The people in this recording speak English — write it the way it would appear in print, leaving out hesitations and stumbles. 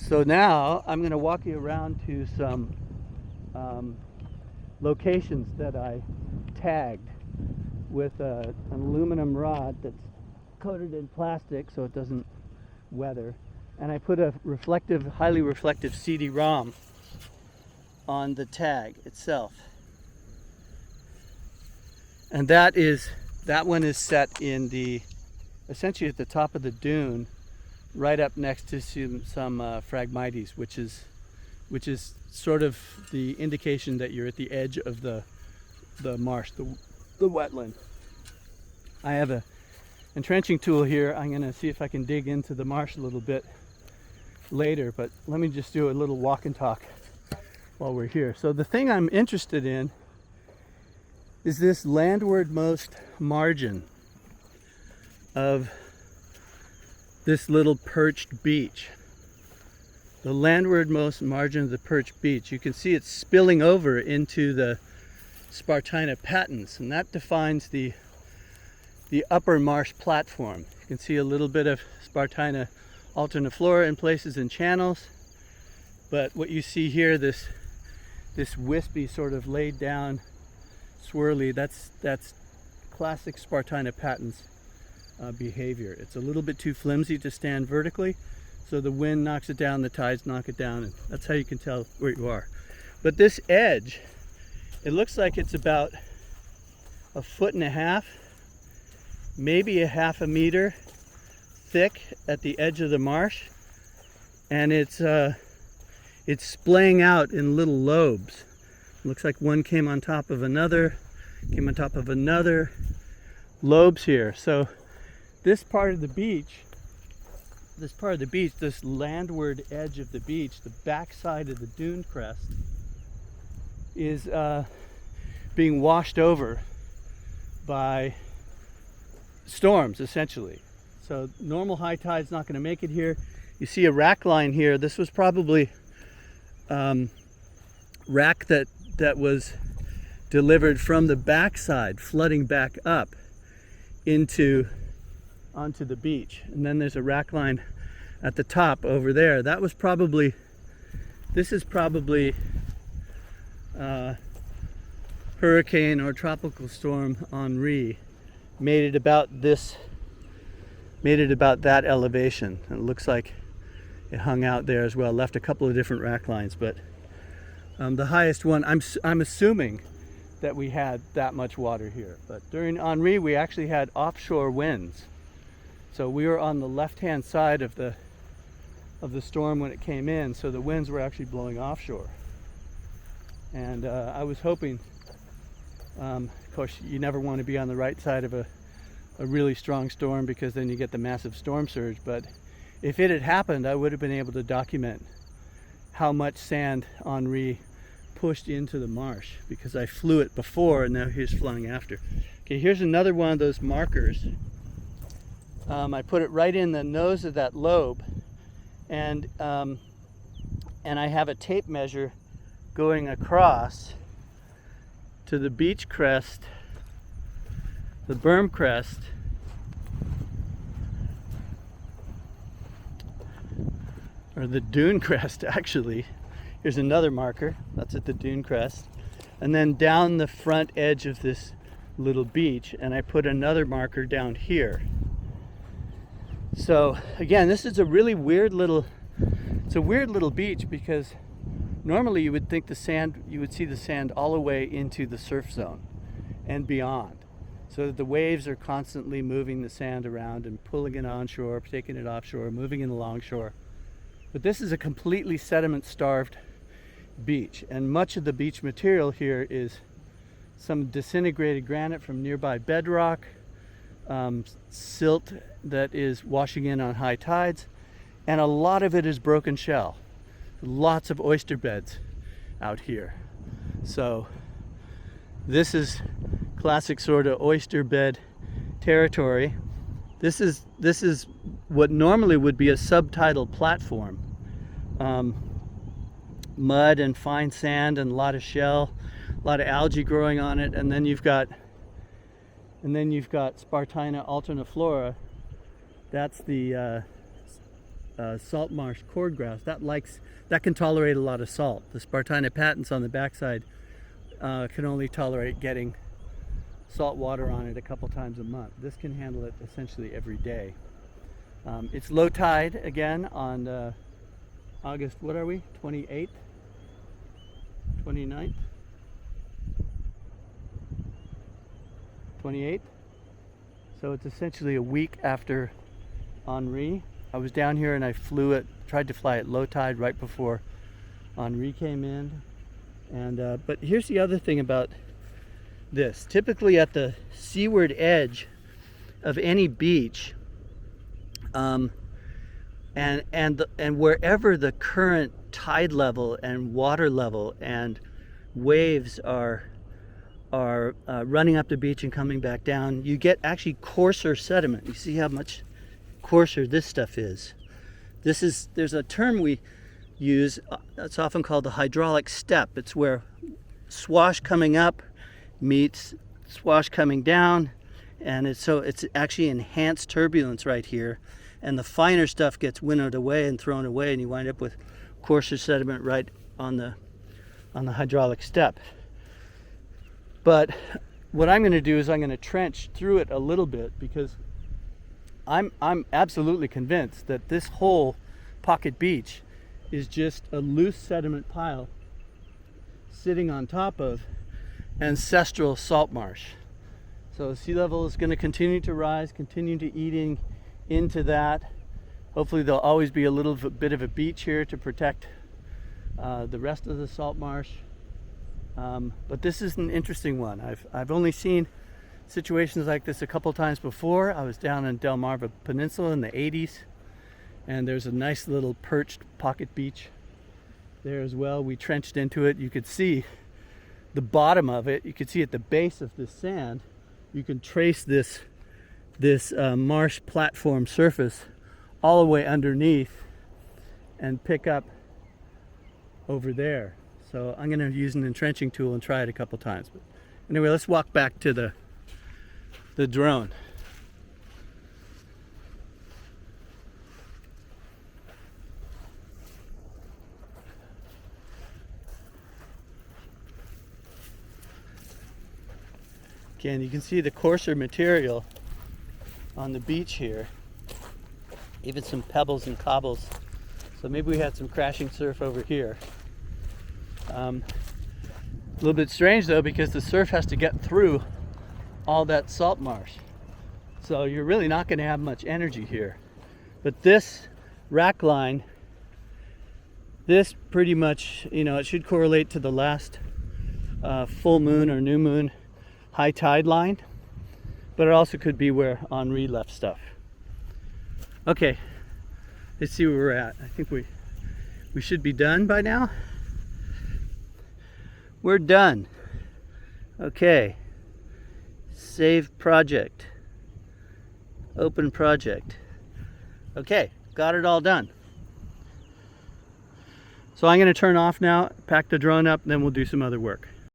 So now I'm going to walk you around to some locations that I tagged with an aluminum rod that's coated in plastic so it doesn't weather, and I put a reflective, highly reflective CD-ROM on the tag itself, and that one is set in the essentially at the top of the dune, right up next to some Phragmites, which is sort of the indication that you're at the edge of the marsh, the wetland. I have a entrenching tool here. I'm going to see if I can dig into the marsh a little bit later, but let me just do a little walk and talk while we're here. So the thing I'm interested in is this landwardmost margin of this little perched beach. The landwardmost margin of the perched beach. You can see it's spilling over into the Spartina patens, and that defines the upper marsh platform. You can see a little bit of Spartina alterniflora in places in channels, but what you see here, this wispy sort of laid down swirly, that's classic Spartina patens behavior. It's a little bit too flimsy to stand vertically, so the wind knocks it down, the tides knock it down, and that's how you can tell where you are. But this edge, it looks like it's about 1.5 feet, maybe a 1/2 meter thick at the edge of the marsh, and it's splaying out in little lobes. It looks like one came on top of another, lobes here. So this part of the beach, this landward edge of the beach, the backside of the dune crest, is being washed over by storms, essentially. So normal high tide's not going to make it here. You see a rack line here. This was probably rack that was delivered from the backside, flooding back up onto the beach. And then there's a rack line at the top over there. This is probably Hurricane or Tropical Storm Henri. Made it about that elevation. And it looks like it hung out there as well. Left a couple of different rack lines, but the highest one, I'm assuming that we had that much water here. But during Henri, we actually had offshore winds. So we were on the left-hand side of the storm when it came in, so the winds were actually blowing offshore. And I was hoping, of course, you never want to be on the right side of a really strong storm, because then you get the massive storm surge. But if it had happened, I would have been able to document how much sand Henri pushed into the marsh, because I flew it before and now here's flying after. Okay, here's another one of those markers. I put it right in the nose of that lobe, and I have a tape measure going across to the beach crest, the berm crest, or the dune crest actually. Here's another marker, that's at the dune crest, and then down the front edge of this little beach, and I put another marker down here. So again, this is a really weird little beach, because normally you would think you would see the sand all the way into the surf zone and beyond, so that the waves are constantly moving the sand around and pulling it onshore, taking it offshore, moving it alongshore. But this is a completely sediment-starved beach, and much of the beach material here is some disintegrated granite from nearby bedrock, silt that is washing in on high tides, and a lot of it is broken shell. Lots of oyster beds out here. So this is classic sort of oyster bed territory. This is what normally would be a subtidal platform. Mud and fine sand and a lot of shell, a lot of algae growing on it, and then you've got Spartina alterniflora. That's the salt marsh cordgrass, that can tolerate a lot of salt. The Spartina patens on the backside can only tolerate getting salt water on it a couple times a month. This can handle it essentially every day. It's low tide again on August, what are we? 28th? 29th? 28th? So it's essentially a week after Henri. I was down here and I tried to fly at low tide right before Henri came in. And but here's the other thing about this. Typically at the seaward edge of any beach, and wherever the current tide level and water level and waves are running up the beach and coming back down, you get actually coarser sediment. You see how much coarser this stuff is. There's a term we use that's often called the hydraulic step. It's where swash coming up meets swash coming down, and it's actually enhanced turbulence right here, and the finer stuff gets winnowed away and thrown away, and you wind up with coarser sediment right on the hydraulic step. But what I'm going to do is I'm going to trench through it a little bit, because I'm absolutely convinced that this whole pocket beach is just a loose sediment pile sitting on top of ancestral salt marsh. So sea level is going to continue to rise, continue to eating into that. Hopefully there'll always be a little bit of a beach here to protect the rest of the salt marsh. But this is an interesting one. I've only seen situations like this a couple times before. I was down in Delmarva Peninsula in the 80s, and there's a nice little perched pocket beach there as well. We trenched into it. You could see the bottom of it. You could see at the base of the sand, you can trace this marsh platform surface all the way underneath and pick up over there. So I'm going to use an entrenching tool and try it a couple times. But anyway, let's walk back to the drone. Again, you can see the coarser material on the beach here, even some pebbles and cobbles. So maybe we had some crashing surf over here. A little bit strange though, because the surf has to get through all that salt marsh. So you're really not going to have much energy here. But this rack line, this pretty much, it should correlate to the last full moon or new moon high tide line, but it also could be where Henri left stuff. Okay, let's see where we're at. I think we should be done by now. We're done. Okay, save project, open project. Okay, got it all done. So I'm going to turn off now, pack the drone up, and then we'll do some other work.